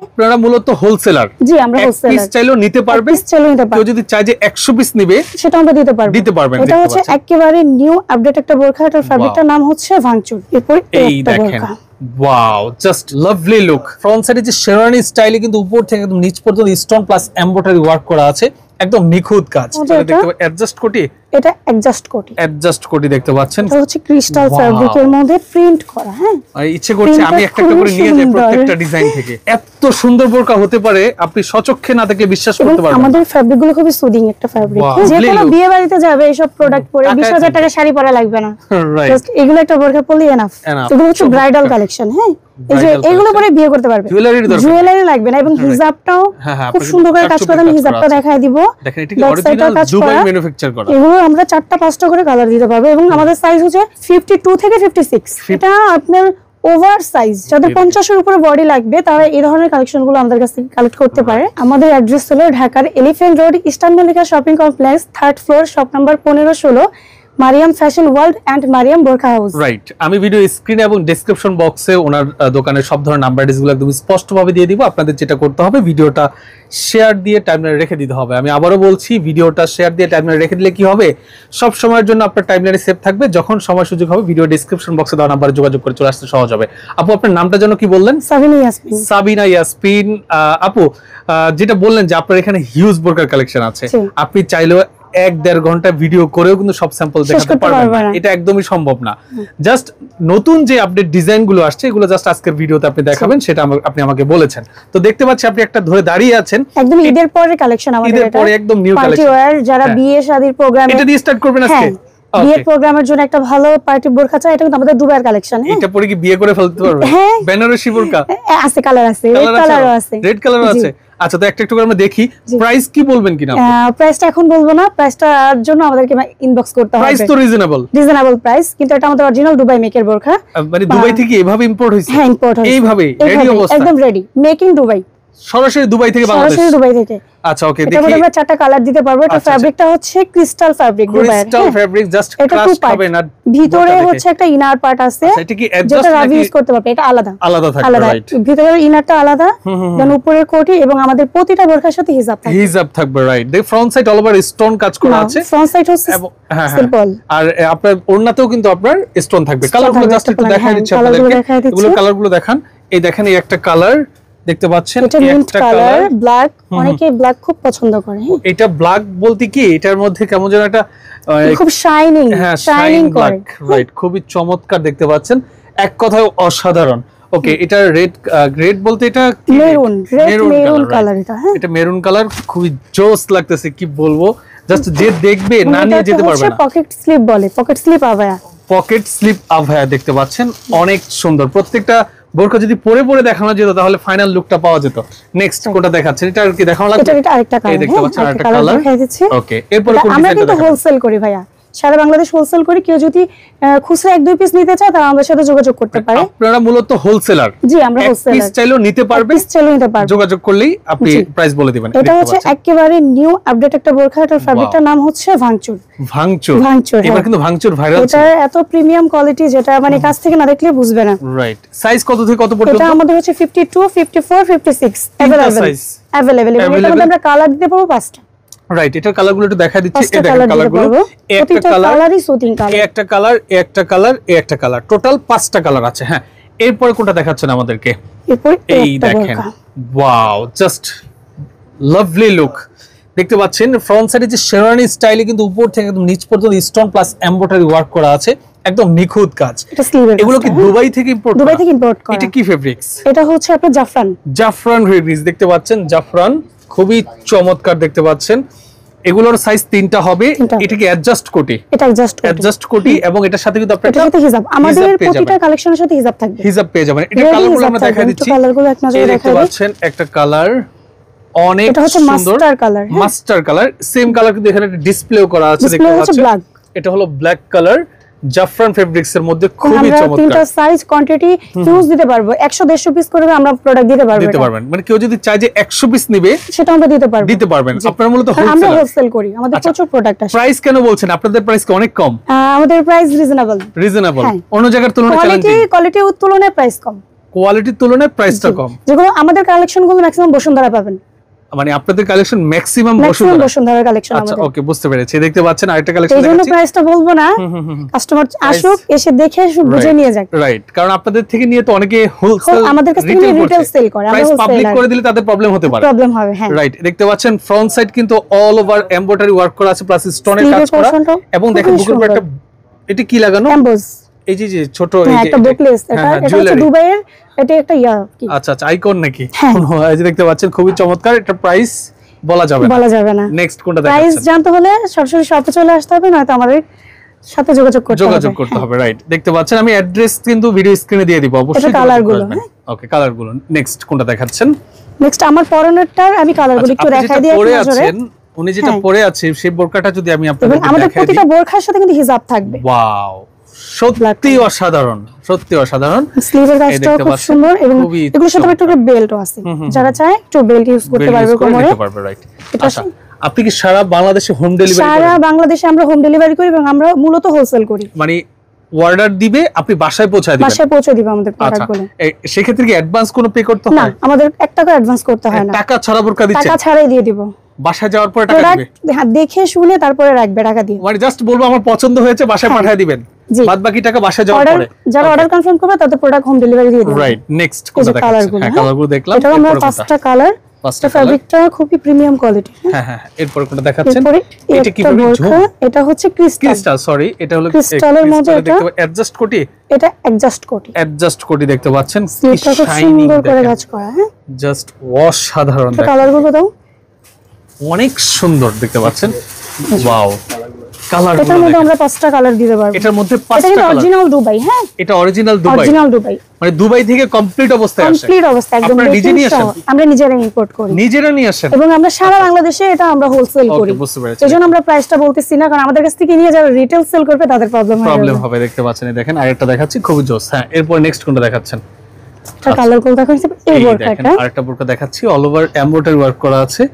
আপনারা মূলত হোলসেলার। জি, আমরা হোলসেলার। পিস চাইলেও নিতে পারবে, কেউ যদি চায় যে 100 পিস নেবে সেটা আমরা দিতে পারবেন। এটা হচ্ছে একেবারে নিউ আপডেট একটা বোরখা, এটার ফ্যাব্রিকটার নাম হচ্ছে ভাঙচুর। এরপর এই দেখেন, wow, just lovely look. Front সাইডে যে শেরওয়ানি স্টাইলে কিন্তু উপর থেকে একদম নিচ পর্যন্ত স্টোন প্লাস এমব্রয়ডারি ওয়ার্ক করা আছে, একদম নিখুঁত কাজ। দেখতে অ্যাডজাস্ট কোটি, এটা অ্যাডজাস্ট কোটি দেখতে পাচ্ছেন। এটা হচ্ছে ক্রিস্টাল ফ্যাব্রিকের মধ্যে প্রিন্ট করা। হ্যাঁ, ইচ্ছে করছে আমি একটা করে নিয়ে যাই প্রত্যেকটা ডিজাইন থেকে। এত সুন্দর বোরকা হতে পারে আপনি সচক্ষে না দেখলে বিশ্বাস করতে পারবেন না। আমাদের ফ্যাব্রিকগুলো খুবই সুদিং একটা ফ্যাব্রিক। যে কোনো বিয়ে বাড়িতে যাবে এইসব প্রোডাক্ট পরে 20000 টাকা শাড়ি পরা লাগবে না। জাস্ট এগুলো একটা বোরকা পরলেই এনাফ। এগুলো হচ্ছে ব্রাইডাল কালেকশন। হ্যাঁ, এই যে এগুলো পরে বিয়ে করতে পারবে, জুয়েলারি লাগবে না। এবং হিজাবটাও খুব সুন্দর করে কাজ করা। আমি হিজাবটা দেখাই দিব। দেখেন এটা কি অরিজিনাল দুবাই ম্যানুফ্যাকচার করা। এগুলো আমরা 4টা-5টা করে কালার দিতে পারবো। এবং আমাদের সাইজ হচ্ছে 52 থেকে 56। এটা আপনার ওভার সাইজ, যাদের 50 এর উপরে বডি লাগবে তারা এই ধরনের কালেকশন গুলো আমাদের কাছ থেকে কালেক্ট করতে পারে। আমাদের অ্যাড্রেস হলো ঢাকার elephant road, eastern Mallika shopping complex, 3rd floor, shop number 1516, Mariam fashion world and Mariam বোরখা হাউস। রাইট, আমি ভিডিও স্ক্রিনে এবং ডেসক্রিপশন বক্সে ওনার দোকানের সব ধরনের নাম্বার ডিসগুলো একদম স্পষ্টভাবে দিয়ে দিব। আপনাদের যেটা করতে হবে ভিডিওটা শেয়ার দিয়ে টাইমলাইনে রেখে দিতে হবে। আমি আবারও বলছি, ভিডিওটা শেয়ার দিয়ে টাইমলাইনে রেখে দিলে কি হবে, সব সময়ের জন্য আপনার টাইমলাইনে সেভ থাকবে। যখন সময় সুযোগ হবে ভিডিও ডেসক্রিপশন বক্সে দেওয়া নাম্বারে যোগাযোগ করে চলে আসতে সহজ হবে। আপু, আপনার নামটা যেন কি বললেন? সাবিনা ইয়াসমিন। আপু, যেটা বললেন যে আপনার এখানে হিউজ বোরকার কালেকশন আছে, আপনি চাইলেও 1-1.5 ঘন্টা ভিডিও করেও কিন্তু সব স্যাম্পল দেখাতে পারবেন না, এটা একদমই সম্ভব না। জাস্ট নতুন যে আপডেট ডিজাইন গুলো আসছে এগুলো জাস্ট আজকের ভিডিওতে আপনি দেখাবেন, সেটা আপনি আমাকে বলেছেন। তো দেখতে পাচ্ছি আপনি একটা ধরে দাঁড়িয়ে আছেন, একদম ঈদের পরের কালেকশন আমাদের। ঈদের পরে একদম নিউ কালেকশন, পার্টি ওয়্যার যারা বিয়ে শাদীর প্রোগ্রামে, এটা দিয়ে স্টার্ট করবেন আজকে। বিয়ের প্রোগ্রামের জন্য একটা ভালো পার্টি বোরকা চাই, এটা কিন্তু আমাদের দুবাইয়ের কালেকশন। এটা পরে কি বিয়ে করে ফেলতে পারবে? বেনারসি বোরকা আছে, কালার আছে, রেড কালারও আছে, রেড কালারও আছে। আচ্ছা, তো একটা করে আমরা দেখি। প্রাইস কি বলবেন কিনা? প্রাইসটা এখন বলবো না, প্রাইসটার জন্য আমাদেরকে ইনবক্স করতে হবে। প্রাইস তো রিজনেবল প্রাইস, কিন্তু এটা আমাদের অরিজিনাল দুবাই মেকের বোরকা। মানে দুবাই থেকে এভাবে ইম্পোর্ট হইছে? হ্যাঁ, ইম্পোর্ট হইছে এইভাবে রেডি অবস্থা, একদম রেডি, মেক ইন দুবাই, সরাসরি দুবাই থেকে বাংলাদেশ। সরাসরি দুবাই থেকে। আচ্ছা, ওকে, দেখি। এটা আমরা 4টা কালার দিতে পারবো। এটা ফ্যাব্রিকটা হচ্ছে crystal fabric, crystal fabric, just crush হবে না। ভিতরে হচ্ছে একটা ইনার পার্ট আছে, এটা কি অ্যাডজাস্ট যেটা রাবি ইউজ করতে পারবে। এটা আলাদা থাকবে, রাইট। ভিতরের ইনারটা আলাদা, দেন উপরের কোটি, এবং আমাদের প্রতিটা বোরকার সাথে হিজাব থাকবে, রাইট। দেখ, front side all over stone কাজ করা আছে। ফ্রন্ট সাইড হচ্ছে সিম্পল, আর আপনার ওড়নাতেও কিন্তু আপনার স্টোন থাকবে। কালারগুলো জাস্ট একটু দেখাই দিচ্ছি আপনাদেরকে। এগুলো কালারগুলো দেখান। এই দেখেন, এই একটা কালার দেখতে পাচ্ছেন, একটা কালার ব্ল্যাক, অনেকে ব্ল্যাক খুব পছন্দ করে। এটা ব্ল্যাক বলতে কি এটার মধ্যে কেমন যেন একটা খুব শাইনিং, শাইনিং ব্ল্যাক, রাইট। খুবই চমৎকার দেখতে পাচ্ছেন, এক কথায় অসাধারণ। ওকে, এটা রেড বলতে এটা মেরুন কালার। এটা মেরুন কালার, খুবই জোস লাগতেছে, কি বলবো, জাস্ট যে দেখবে না নিয়ে যেতে পারবে না। পকেট স্লিপ বলে, পকেট স্লিপ আভায়া দেখতে পাচ্ছেন, অনেক সুন্দর। প্রত্যেকটা বোরকা যদি পরে দেখানো যেত তাহলে ফাইনাল লুকটা পাওয়া যেত। নেক্সট কোনটা দেখাচ্ছেন? এটা আর কি দেখানো লাগবে? এটা আরেকটা কালার, দেখতে পাচ্ছেন, আরেকটা কালার দেখাই দিচ্ছি। ওকে, এরপর কোন ডিজাইনটা? আমরা কিন্তু হোলসেল করি ভাইয়া, সারা বাংলাদেশ হোলসেল করি। কেউ যদি খুচরা 1-2 পিস নিতে চায় তারা আমাদের সাথে যোগাযোগ করতে পারে। আপনারা মূলত হোলসেলার? জি, আমরা হোলসেলার। পিস চাইলেও নিতে পারবে, যোগাযোগ করলেই আপনি প্রাইস বলে দিবেন। এটা হচ্ছে একেবারে নিউ আপডেট একটা বোরকা, এটার ফ্যাব্রিকটার নাম হচ্ছে ভাঙচুর। এবার কিন্তু ভাঙচুর ভাইরাল। এটা এত প্রিমিয়াম কোয়ালিটি যেটা মানে কাছ থেকে না দেখলে বুঝবে না। রাইট। সাইজ কত থেকে কত পর্যন্ত? এটা আমাদের হচ্ছে 52, 54, 56 अवेलेबल। এবং এটার মধ্যে আমরা কালার দিতে পারবো 5টা। রাইট, এটার কালারগুলো একটু দেখা দিচ্ছি। এই দেখেন কালারগুলো, একটা কালারই সুতিং কালার, একটা কালার, একটা কালার, একটা কালার, টোটাল 5টা কালার আছে। হ্যাঁ, এরপর কোনটা দেখাচ্ছেন আমাদেরকে? এরপর এই দেখেন, ওয়াও, জাস্ট লাভলি লুক। দেখতে পাচ্ছেন ফ্রন্ট সাইডে যে শেরওয়ানি স্টাইলে কিন্তু উপর থেকে একদম নিচ পর্যন্ত স্টোন প্লাস এমব্রয়ডারি ওয়ার্ক করা আছে, একদম নিখুঁত কাজ। এগুলো কি দুবাই থেকে ইম্পোর্ট করা? এটা কি ফেব্রিক্স? এটা হচ্ছে আপনার জাফরান ফেব্রিক্স দেখতে পাচ্ছেন, জাফরান, খুবই চমৎকার দেখতে পাচ্ছেন। এগুলোর সাইজ 3টা হবে। এটা কি অ্যাডজাস্ট কোটি? এটা অ্যাডজাস্ট কোটি, এবং এটার সাথে কিন্তু আপনারা সাথে হিজাব, আমাদের প্রতিটা কালেকশনের সাথে হিজাব থাকবে, হিজাব পেয়ে যাবেন। এটা কালারগুলো আমরা দেখাই দিচ্ছি। কালারগুলো এক নজরে দেখাই পাচ্ছেন, একটা কালার অনেক সুন্দর, মাস্টার কালার, সেম কালার কিন্তু এখানে ডিসপ্লেও করা আছে, দেখতে পাচ্ছেন। এটা হলো ব্ল্যাক কালার, জাফরান ফেব্রিক্স এর মধ্যে, খুবই চমৎকার। তিনটা সাইজ, কোয়ান্টিটি হিউজ দিতে পারবো, 100-150 পিস করে আমরা প্রোডাক্ট দিতে পারবেন। মানে কেউ যদি চায় যে 100 পিস নেবে সেটা আমরা দিতে পারবেন। আপনারা মূলত আমরা হোলসেল করি, আমাদের প্রচুর প্রোডাক্ট আছে। প্রাইস কেন বলছেন? আপনাদের প্রাইস কি অনেক কম? আমাদের প্রাইস রিজনেবল। অন্য জায়গার তুলনায় কোয়ালিটির তুলনায় প্রাইস কম। কোয়ালিটির তুলনায় প্রাইসটা কম। যেগুলো আমাদের কালেকশন গুলো ম্যাক্সিমাম বসুন্ধরা পাবেন, মানে আপনাদের কালেকশন ম্যাক্সিমাম বসুন্ধরা কালেকশন আচ্ছা আমাদের। ওকে, বুঝতে পেরেছি। দেখতে পাচ্ছেন আরেকটা কালেকশন দেখাচ্ছি, এইজন্য প্রাইসটা বলবো না, কাস্টমার আসুক এসে দেখে বুঝে নিয়ে যাক। রাইট, কারণ আপনাদের থেকে নিয়ে তো অনেকে হোলসেল আমাদের কাছে থেকে রিটেল সেল করে, আমরা হোলসেল পাবলিক করে দিলে তাদের প্রবলেম হতে পারে, প্রবলেম হবে। হ্যাঁ রাইট, দেখতে পাচ্ছেন ফ্রন্ট সাইড কিন্তু অল ওভার এমব্রয়ডারি ওয়ার্ক করা আছে, প্লাস স্টোনের কাজ করা, এবং দেখেন বুকের উপর একটা এটা কি লাগানো, এমবোস, এই যে ছোট এই যে একটা নেকলেস, এটা হচ্ছে দুবাইয়ের, এটা একটা আচ্ছা আইকন নাকি, এই যে দেখতে পাচ্ছেন খুবই চমৎকার। এটা প্রাইস বলা যাবে না। নেক্সট কোনটা দেখাচ্ছেন? প্রাইস জানতে হলে সরাসরি শপে চলে আসতে হবে, নয়তো আমাদের সাথে যোগাযোগ করতে হবে। রাইট, দেখতে পাচ্ছেন আমি অ্যাড্রেস কিন্তু ভিডিও স্ক্রিনে দিয়ে দিব, অবশ্যই কালারগুলো। ওকে, কালারগুলো নেক্সট কোনটা দেখাচ্ছেন? নেক্সট আমার পরনেরটা আমি কালারগুলো একটু দেখাই দিই আপনাদের। উনি যেটা পরে আছে সেই বোরকাটা যদি আমি আপনাদের দেখাই দিই, আমাদের প্রতিটা বোরকার সাথে কিন্তু হিজাব থাকবে। ওয়াও, সত্যি অসাধারণ, সত্যি অসাধারণ। স্লিভের কাজটা খুব সুন্দর, এবং এগুলোর সাথে একটু বেল্টও আছে, যারা চায় একটু বেল্ট ইউজ করতে পারবে কোমরে। রাইট, আচ্ছা আপনি কি সারা বাংলাদেশে হোম ডেলিভারি করেন? সারা বাংলাদেশে আমরা হোম ডেলিভারি করি, এবং আমরা মূলত হোলসেল করি। মানে অর্ডার দিবে, আপনি বাসায় পৌঁছায় দিবেন? বাসায় পৌঁছে দিব আমাদের প্রোডাক্টগুলো। সেই ক্ষেত্রে কি অ্যাডভান্স কোনো পে করতে হয়? না, আমাদের 1 টাকা অ্যাডভান্স করতে হয় না। টাকা ছাড়া বোরকা দিচ্ছেন? টাকা ছাড়াই দিয়ে দিব। বাসায় যাওয়ার পরে টাকা দিবে? হ্যাঁ, দেখে শুনে তারপরে রাখবে টাকা দিয়ে। মানে জাস্ট বলবো আমার পছন্দ হয়েছে, বাসায় পাঠিয়ে দিবেন, বাদ বাকি টাকা বাসায় যাওয়ার পরে। যারা অর্ডার কনফার্ম করবে তাদের প্রোডাক্ট হোম ডেলিভারি দিয়ে দিবেন। রাইট, নেক্সট কোনটা দেখাচ্ছেন? হ্যাঁ, কালারগুলো দেখলাম। এটা আমরা 5টা কালার, পাঁচটা ফ্যাব্রিকটা খুবই প্রিমিয়াম কোয়ালিটি। হ্যাঁ, এরপর কোনটা দেখাচ্ছেন? এটা কি বোরকা? এটা হচ্ছে ক্রিস্টাল, সরি, এটা হলো ক্রিস্টালের মধ্যে, এটা অ্যাডজাস্ট কোটি, এটা অ্যাডজাস্ট কোটি দেখতে পাচ্ছেন, কি শাইনিং করে কাজ করা। হ্যাঁ, জাস্ট অসাধারণ। কালারগুলো দাও, অনেক সুন্দর দেখতে পাচ্ছেন। ওয়াও, কালারগুলো এটার মধ্যে আমরা 5টা কালার দিতে পারবো। এটার মধ্যে 5টা কালার। এটা অরিজিনাল দুবাই। হ্যাঁ, এটা অরিজিনাল দুবাই, মানে দুবাই থেকে কমপ্লিট অবস্থায় আসে। কমপ্লিট অবস্থা একদম নিজে নিয়ে আসেন? আমরা নিজেরা ইম্পোর্ট করি, নিজেরা নিয়ে আসেন, এবং আমরা সারা বাংলাদেশে এটা আমরা হোলসেল করি। বুঝতে পেরেছি, এজন্য আমরা প্রাইসটা বলতেছি না, কারণ আমাদের কাছ থেকে নিয়ে যারা রিটেল সেল করবে তাদের প্রবলেম হবে। দেখতে পাচ্ছেন, দেখেন আরেকটা দেখাচ্ছি, খুবই জোস। হ্যাঁ, এরপর নেক্সট কোনটা দেখাচ্ছেন? এটা কালারগুলো দেখাচ্ছি, এই বোরকাটা, আরেকটা বোরকা দেখাচ্ছি, অল ওভার এমব্রয়ডারি ওয়ার্ক করা আছে।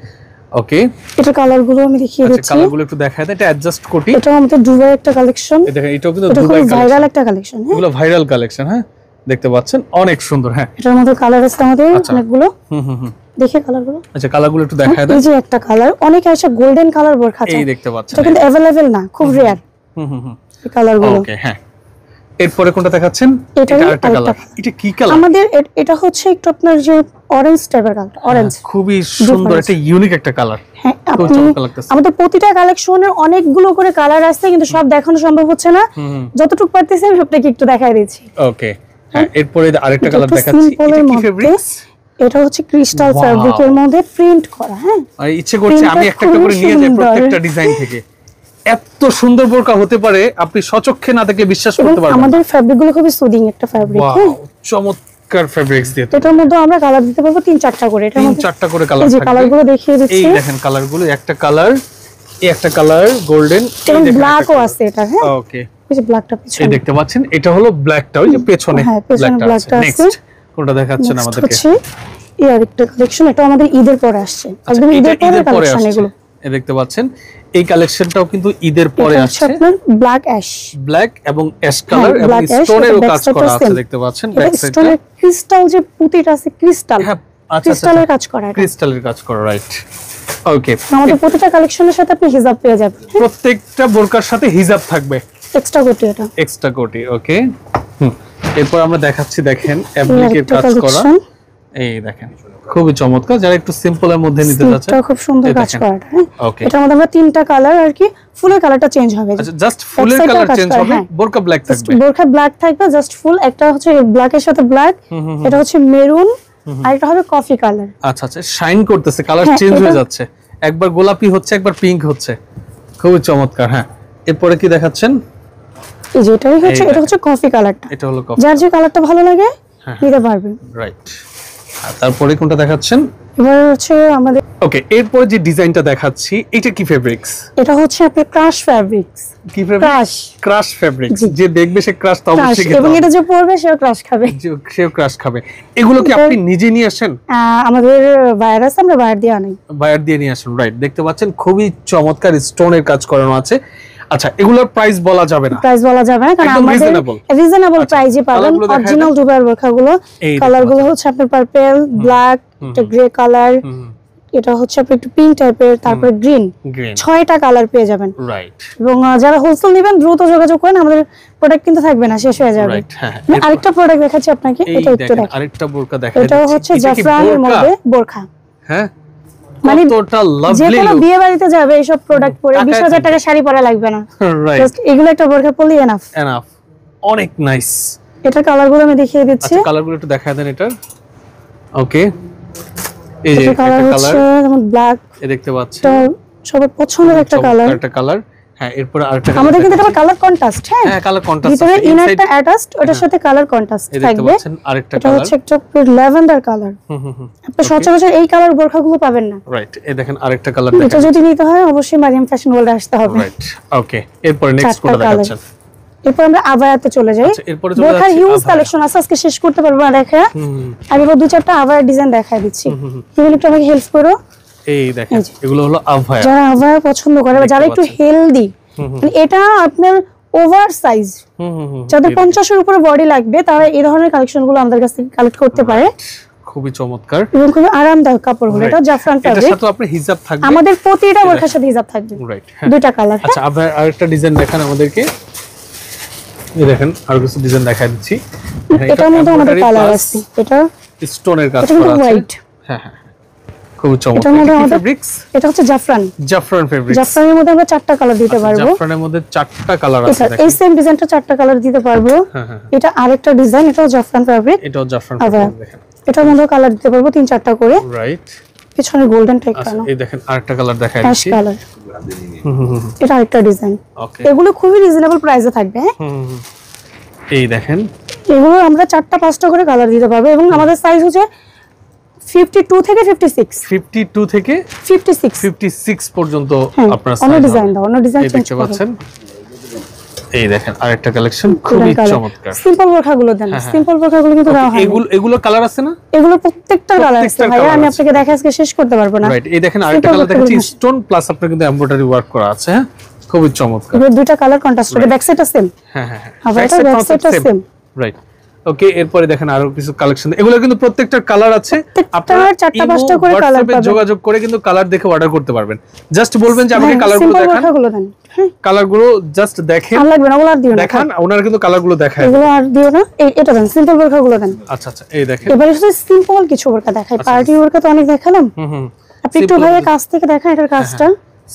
ওকে, এটা কালারগুলো আমি দেখিয়ে দিচ্ছি। আচ্ছা, কালারগুলো একটু দেখায় দেন। এটা অ্যাডজাস্ট কোটি, এটা আমাদের দুবাই একটা কালেকশন। এই দেখেন, এটাও কিন্তু দুবাই ভাইরাল একটা কালেকশন। হ্যাঁ, এগুলো ভাইরাল কালেকশন। হ্যাঁ, দেখতে পাচ্ছেন অনেক সুন্দর। হ্যাঁ, এটার মধ্যে কালার আছে আমাদের অনেকগুলো। দেখে কালারগুলো, আচ্ছা কালারগুলো একটু দেখায় দেন। এই যে একটা কালার, অনেক আছে গোল্ডেন কালার বোরকা আছে, এই দেখতে পাচ্ছেন, এটা কিন্তু अवेलेबल না, খুব রেয়ার। এই কালারগুলো। ওকে, হ্যাঁ, এরপরে কোনটা দেখাচ্ছেন? এটা আরেকটা কালার। এটা কি কালার? আমাদের এটা হচ্ছে একটু আপনার যে অরেঞ্জ টাইপের কালার, অরেঞ্জ, খুবই সুন্দর, এটা ইউনিক একটা কালার। হ্যাঁ, আমাদের প্রতিটা কালেকশনের অনেকগুলো করে কালার আছে, কিন্তু সব দেখানো সম্ভব হচ্ছে না, যতটুকু পারতেছি আমি আপনাকে একটু দেখাই দিচ্ছি। ওকে, হ্যাঁ, এরপরে আরেকটা কালার দেখাচ্ছি। এটা কি ফেব্রিক্স? এটা হচ্ছে ক্রিস্টাল ফেব্রিকের মধ্যে প্রিন্ট করা। হ্যাঁ, আর ইচ্ছে করছে আমি একটা একটা করে নিয়ে যাই প্রত্যেকটা ডিজাইন থেকে। এত সুন্দর বোরকা হতে পারে, আপনি সচক্ষে না দেখলে বিশ্বাস করতে পারবেন না। আমাদের ফেব্রিকগুলো খুবই সুদিং একটা ফেব্রিক। হ্যাঁ, চমৎকার ফেব্রিক্স দিয়ে এটার মধ্যে আমরা কালার দিতে পারবো 3-4টা করে। এটা 3-4টা করে কালার থাকবে। এই কালারগুলো দেখিয়ে দিচ্ছি, এই দেখেন কালারগুলো, একটা কালার, এই একটা কালার গোল্ডেন, এই দেখেন ব্ল্যাকও আছে এটা। হ্যাঁ, ওকে, এই যে ব্ল্যাকটা পিছনে, এই দেখতে পাচ্ছেন, এটা হলো ব্ল্যাকটা, ওই যে পেছনে ব্ল্যাকটা আছে। নেক্সট কোনটা দেখাচ্ছেন আমাদেরকে? এই আরেকটা কালেকশন, এটা আমাদের ঈদের পরে আসছে, একদম ঈদের পরে কালেকশন এগুলো। এই দেখতে পাচ্ছেন, এই কালেকশনটাও কিন্তু ঈদের পরে আসছে। ব্ল্যাক অ্যাশ, ব্ল্যাক এবং অ্যাশ কালার, এবং স্টোনেরও কাজ করা আছে, দেখতে পাচ্ছেন ব্যাক সাইডে। স্টোনের ক্রিস্টাল যে পুঁতিটা আছে, ক্রিস্টাল, হ্যাঁ, ক্রিস্টালের কাজ করা, ক্রিস্টালের কাজ করা। রাইট, ওকে, আমাদের প্রতিটা কালেকশনের সাথে আপনি হিজাব পেয়ে যাবেন। প্রত্যেকটা বোরকার সাথে হিজাব থাকবে, এক্সট্রা কোটি, এটা এক্সট্রা কোটি। ওকে, এরপর আমরা দেখাচ্ছি, দেখেন অ্যাপ্লিকের কাজ করা, এই দেখেন খুবই চমৎকার। যারা একটু সিম্পলের মধ্যে নিতে যাচ্ছে, এটা খুব সুন্দর কাজ করা। ওকে, এটার মধ্যে আমরা 3টা কালার, আর কি ফুলের কালারটা চেঞ্জ হবে। আচ্ছা, জাস্ট ফুলের কালার চেঞ্জ হবে, বোরকা ব্ল্যাক থাকবে, বোরকা ব্ল্যাক থাকবে, জাস্ট ফুল। একটা হচ্ছে ব্ল্যাকের সাথে ব্ল্যাক, এটা হচ্ছে মেরুন, আর এটা হবে কফি কালার। আচ্ছা আচ্ছা, শাইন করতেছে, কালার চেঞ্জ হয়ে যাচ্ছে, একবার গোলাপি হচ্ছে, একবার পিঙ্ক হচ্ছে, খুবই চমৎকার। হ্যাঁ, এরপরে কি দেখাচ্ছেন? এই যে এটাই হচ্ছে, এটা হচ্ছে কফি কালারটা, এটা হলো কফি, যার যে কালারটা ভালো লাগে নিতে পারবে। রাইট, আর তারপরে কোনটা দেখাচ্ছেন? এবার হচ্ছে আমাদের, ওকে, এরপর যে ডিজাইনটা দেখাচ্ছি, এটা কি ফেব্রিক্স? এটা হচ্ছে আপনার ক্রাশ ফেব্রিক্স। কি ফেব্রিক্স? Crush fabrics. যে দেখবে সে ক্রাশ তো অবশ্যই খেতে, এবং এটা যে পরবে সেও ক্রাশ খাবে, সেও ক্রাশ খাবে। এগুলো কি আপনি নিজে নিয়ে আসেন? আমাদের বায়ার আছে, আমরা বায়ার দিয়ে আনি, বায়ার দিয়ে নিয়ে আসেন। রাইট, দেখতে পাচ্ছেন খুবই চমৎকার স্টোনের কাজ করানো আছে। আচ্ছা, এগুলোর প্রাইস বলা যাবে না, প্রাইস বলা যাবে না, কারণ আমাদের রিজনেবল প্রাইসে পাবেন অরিজিনাল দুবাইয়ের বোরখাগুলো। কালারগুলো হচ্ছে আপনার পার্পল, ব্ল্যাক, একটা গ্রে কালার, এটা হচ্ছে আপনি একটু পিঙ্ক টাইপের, তারপর গ্রিন, 6টা কালার পেয়ে যাবেন। রাইট। এবং যারা হোলসেল নেবেন দ্রুত যোগাযোগ করেন, আমাদের প্রোডাক্ট কিন্তু থাকবে না, শেষ হয়ে যাবে। আরেকটা প্রোডাক্ট দেখাচ্ছি আপনাকে, এটা একটু দেখেন, আরেকটা বোরকা দেখাচ্ছি, এটা হচ্ছে জাফরানের মধ্যে বোরকা। হ্যাঁ, মানে কতটা লাভলি, যে কোনো বিয়ে বাড়িতে যাবে এইসব প্রোডাক্ট পরে 20000 টাকা শাড়ি পরা লাগবে না। জাস্ট এগুলো একটা বোরকা পরলেই এনাফ। অনেক নাইস। এটা কালারগুলো আমি দেখিয়ে দিচ্ছি। আচ্ছা, কালারগুলো একটু দেখায় দেন এটা। ওকে, এই যে একটা কালার যেমন ব্ল্যাক, এই দেখতে পাচ্ছেন, সবার পছন্দের একটা কালার। হ্যাঁ, এরপর আরেকটা আমাদের কিন্তু এটা কালার কন্ট্রাস্ট। হ্যাঁ, কালার কন্ট্রাস্ট আছে, ভিতরে ইনারটা অ্যাটাচড, ওটার সাথে কালার কন্ট্রাস্ট থাকবে। আরেকটা কালার, এটা হচ্ছে একটা ল্যাভেন্ডার কালার। আপনি সচরাচর এই কালার বোরখাগুলো পাবেন না। রাইট। এই দেখেন আরেকটা কালার দেখেন, এটা যদি নিতে হয় অবশ্যই মারিয়াম ফ্যাশন ওয়ার্ল্ডে আসতে হবে। রাইট। ওকে, এরপর নেক্সট কোনটা দেখাচ্ছেন? এরপর আমরা আবায়াতে চলে যাই। বোরখার হিউজ কালেকশন আছে, আজকে শেষ করতে পারবো না দেখা। আমি এবার 2-4টা আবায়া ডিজাইন দেখাই দিচ্ছি, তুমি একটু আমাকে হেল্প করো। এই দেখেন, এগুলো হলো আবায়া। যারা আবায়া পছন্দ করে বা যারা একটু হেলদি, মানে এটা আপনার ওভার সাইজ, যাদের 50 এর উপরে বডি লাগবে তারা এই ধরনের কালেকশনগুলো আমাদের কাছ থেকে কালেক্ট করতে পারে। খুবই চমৎকার এবং খুবই আরামদায়ক কাপড়গুলো। এটা জাফরান ফ্যাব্রিক, এটার সাথে আপনার হিজাব থাকবে, আমাদের প্রতিটা বোরখার সাথে হিজাব থাকবে। রাইট। দুইটা কালার। আচ্ছা, আবার আরেকটা ডিজাইন দেখান আমাদেরকে। এই দেখেন আর কিছু ডিজাইন দেখাই দিচ্ছি। এটার মধ্যে আমাদের কালার আছে, এটা স্টোনের কাজ করা আছে। হোয়াইট। হ্যাঁ হ্যাঁ, খুব চমৎকার। এটা ফেব্রিক্স, এটা হচ্ছে জাফরান ফেব্রিক্স। জাফরানের মধ্যে আমরা 4টা কালার দিতে পারবো। জাফরানের মধ্যে 4টা কালার আছে, দেখেন এই সেম ডিজাইনটা 4টা কালার দিতে পারবো। এটা আরেকটা ডিজাইন, এটাও জাফরান ফেব্রিক, এটাও জাফরান ফেব্রিক। দেখেন এটার মধ্যে কালার দিতে পারবো 3-4টা করে। রাইট। পিছনে গোল্ডেন টাইপ কালার। এই দেখেন আরেকটা কালার দেখাই দিচ্ছি, কালার। এটা আরেকটা ডিজাইন। এগুলো খুবই রিজনেবল প্রাইসে থাকবে। এই দেখেন, এগুলো আমরা 4টা-5টা করে কালার দিতে পারবো এবং আমাদের সাইজ হচ্ছে 52 থেকে 56 পর্যন্ত আপনার সাইজ। অন্য ডিজাইন দাও, অন্য ডিজাইন চেঞ্জ করতে। এই দেখেন আরেকটা কালেকশন, খুবই চমৎকার। সিম্পল বোরখাগুলো দেন, সিম্পল বোরখাগুলো কিন্তু দেওয়া হয়। এগুলো কালার আছে না? এগুলো প্রত্যেকটা কালার আছে ভাই, আমি আপনাকে দেখাই আজকে শেষ করতে পারবো না। রাইট। এই দেখেন আরেকটা কালার দেখাচ্ছি, স্টোন প্লাস আপনার কিন্তু এমব্রয়ডারি ওয়ার্ক করা আছে। হ্যাঁ, খুবই চমৎকার। এই দুইটা কালার কন্ট্রাস্ট করে, ব্যাক সাইডটা সেম। হ্যাঁ হ্যাঁ, আবার এটা ব্যাক সাইডটা সেম। রাইট। ওকে, এরপরে দেখেন আরো কিছু কালেকশন। এগুলো কিন্তু প্রত্যেকটার কালার আছে, আপনারা 4টা-5টা করে কালার পাবেন। যোগাযোগ করে কিন্তু কালার দেখে অর্ডার করতে পারবেন। জাস্ট বলবেন যে আমাকে কালারগুলো দেখান, কালারগুলো জাস্ট দেখেন। আর লাগবে না, ওগুলো আর দিও না, দেখান। ওনারা কিন্তু কালারগুলো দেখায়, এগুলো আর দিও না। এটা দেন, সিম্পল বোরখাগুলো দেন। আচ্ছা আচ্ছা, এই দেখেন এবারে শুধু সিম্পল কিছু বোরকা দেখাই। পার্টি বোরকা তো অনেক দেখালাম, আপনি একটু ভাইয়ের কাছ থেকে দেখান এটার কাজটা।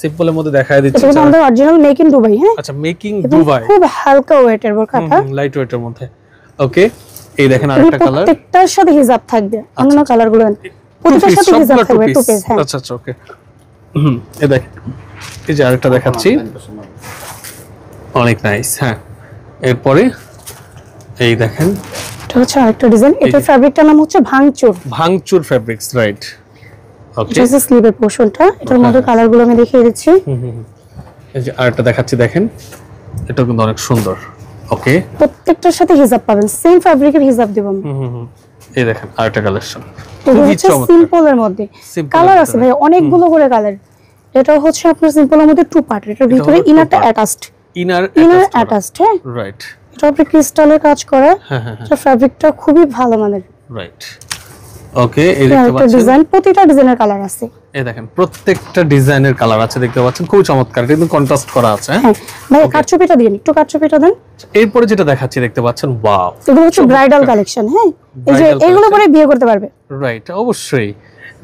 সিম্পলের মধ্যে দেখায় দিচ্ছি, এটা আমাদের অরিজিনাল মেক ইন দুবাই। হ্যাঁ, আচ্ছা, মেক ইন দুবাই, খুব হালকা ওয়েটের বোরকাটা, লাইট ওয়েটের মধ্যে। ওকে, এই দেখেন আরেকটা কালার, প্রত্যেকটার সাথে হিজাব থাকবে। অন্য কালারগুলো প্রত্যেকটার সাথে হিজাব থাকবে, টু পিস। হ্যাঁ, আচ্ছা আচ্ছা, ওকে। এই দেখেন, এই যে আরেকটা দেখাচ্ছি, অনেক নাইস। হ্যাঁ, এরপরে এই দেখেন, এটা হচ্ছে আরেকটা ডিজাইন। এটা ফেব্রিকটার নাম হচ্ছে ভাঙচুর ফেব্রিক্স। রাইট। ওকে, এটা হচ্ছে স্লিভের পোরশনটা। এটার মধ্যে কালারগুলো আমি দেখিয়ে দিচ্ছি। এই যে আরেকটা দেখাচ্ছি, দেখেন এটা কিন্তু অনেক সুন্দর। ওকে, প্রত্যেকটার সাথে হিজাব পাবেন, সেম ফেব্রিকের হিজাব দেব আমি। এই দেখেন আরেকটা কালেকশন, খুবই চমৎকার। সিম্পলের মধ্যে কালার আছে ভাই, অনেকগুলো করে কালার। এটা হচ্ছে আপনার সিম্পলের মধ্যে 2 পার্ট, এটার ভিতরে ইনারটা অ্যাটাচড, ইনার অ্যাটাচড। হ্যাঁ, রাইট। এটা আপনি ক্রিস্টালের কাজ করা। হ্যাঁ হ্যাঁ, এটা ফেব্রিকটা খুবই ভালো মানের। রাইট। ওকে, এই দেখতে পাচ্ছেন ডিজাইন, প্রতিটা ডিজাইনের কালার আছে। এই দেখেন প্রত্যেকটা ডিজাইনের কালার আছে, দেখতে পাচ্ছেন খুব চমৎকার, কিন্তু কন্ট্রাস্ট করা আছে। হ্যাঁ ভাই, কাটচুপিটা দিন, একটু কাটচুপিটা দেন। এরপরে যেটা দেখাচ্ছি, দেখতে পাচ্ছেন, ওয়াও, এগুলো হচ্ছে ব্রাইডাল কালেকশন। হ্যাঁ, এই যে এগুলো পরে বিয়ে করতে পারবে। রাইট, অবশ্যই।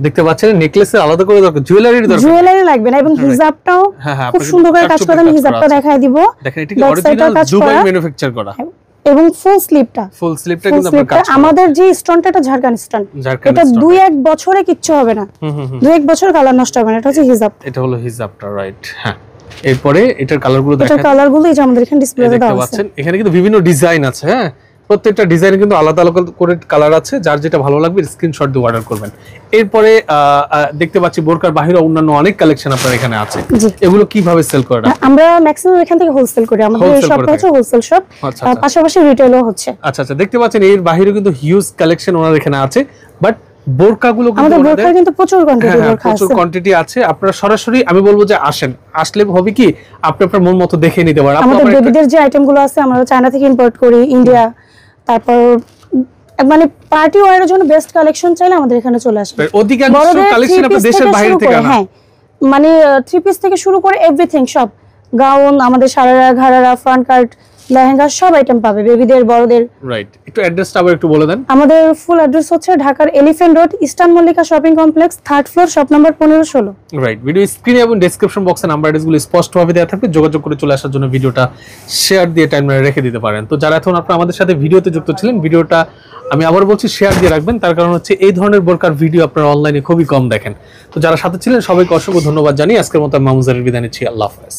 দেখতে পাচ্ছেন নেকলেসের আলাদা করে দরকার, জুয়েলারি লাগবে না, এবং হিজাবটাও খুব সুন্দর করে কাজ করা। আমি হিজাবটা দেখাই দিব। দেখেন এটা কি অরিজিনাল দুবাই ম্যানুফ্যাকচার করা, এবং ফুল স্লিপটা কিন্তু আপনার কাজ করা। আমাদের যে স্টোনটা, এটা ঝাড়খান স্টোন, এটা 2-1 বছরে কিচ্ছু হবে না, 2-1 বছর কালার নষ্ট হবে না। এটা হচ্ছে হিজাব, এটা হলো হিজাবটা। রাইট। হ্যাঁ, এরপরে এটার কালারগুলো দেখেন, এটা কালারগুলো এই যে আমাদের এখানে ডিসপ্লেতে দেওয়া আছে, দেখতে পাচ্ছেন। এখানে কিন্তু বিভিন্ন ডিজাইন আছে। হ্যাঁ, প্রত্যেকটা ডিজাইন কিন্তু আলাদা আলাদা করে কালার আছে, যার যেটা ভালো লাগবে স্ক্রিনশট দিয়ে অর্ডার করবেন। এরপরে দেখতে পাচ্ছি বোরকার বাইরে অন্যান্য অনেক কালেকশন আপনার এখানে আছে, এগুলো কিভাবে সেল করেন? আমরা ম্যাক্সিমাম এখান থেকে হোলসেল করি, আমাদের এই শপটা হচ্ছে হোলসেল শপ, পাশাপাশি রিটেলও হচ্ছে। আচ্ছা আচ্ছা, দেখতে পাচ্ছেন এর বাইরে কিন্তু হিউজ কালেকশন ওনার এখানে আছে, বাট বোরকাগুলো আমাদের বোরকা কিন্তু প্রচুর কোয়ান্টিটি বোরকা আছে, প্রচুর কোয়ান্টিটি আছে। আপনারা সরাসরি আমি বলবো যে আসলে হবে কি আপনি আপনার মন মতো দেখে নিতে পারেন। আমাদের বেবিদের যে আইটেমগুলো আছে আমরা চায়না থেকে ইম্পোর্ট করি, ইন্ডিয়া, তারপর মানে পার্টি ওয়্যারের জন্য বেস্ট কালেকশন চাইলে আমাদের এখানে চলে আসবে। অধিকাংশ কালেকশন আপনাদের দেশের বাইরে থেকে আনা, হ্যাঁ মানে 3 পিস থেকে শুরু করে এভরিথিং, সব গাউন, আমাদের সারারা, ঘাড়ারা, ফ্রন্ট কাট, লেহেঙ্গা সব আইটেম পাবে, বেবিদের, বড়দের। রাইট, একটু অ্যাড্রেসটা আবার একটু বলে দেন। আমাদের ফুল অ্যাড্রেস হচ্ছে ঢাকার elephant road, eastern Mallika shopping complex, 3rd floor, shop number 1516। Right, video স্ক্রিনে এবং ডেসক্রিপশন বক্সে নাম্বার অ্যাড্রেসগুলো স্পষ্টভাবে দেওয়া থাকবে, যোগাযোগ করে চলে আসার জন্য ভিডিওটা শেয়ার দিয়ে টাইমলাইনে রেখে দিতে পারেন। তো যারা এখন আপনারা আমাদের সাথে ভিডিওতে যুক্ত ছিলেন, ভিডিওটা আমি আবার বলছি শেয়ার দিয়ে রাখবেন, তার কারণ হচ্ছে এই ধরনের বোরকার ভিডিও আপনারা অনলাইনে খুবই কম দেখেন। তো যারা সাথে ছিলেন সবাইকে অসংখ্য ধন্যবাদ জানিয়ে আজকের মতো মামুজারের বিদায় নিচ্ছি। আল্লাহ হাফেজ।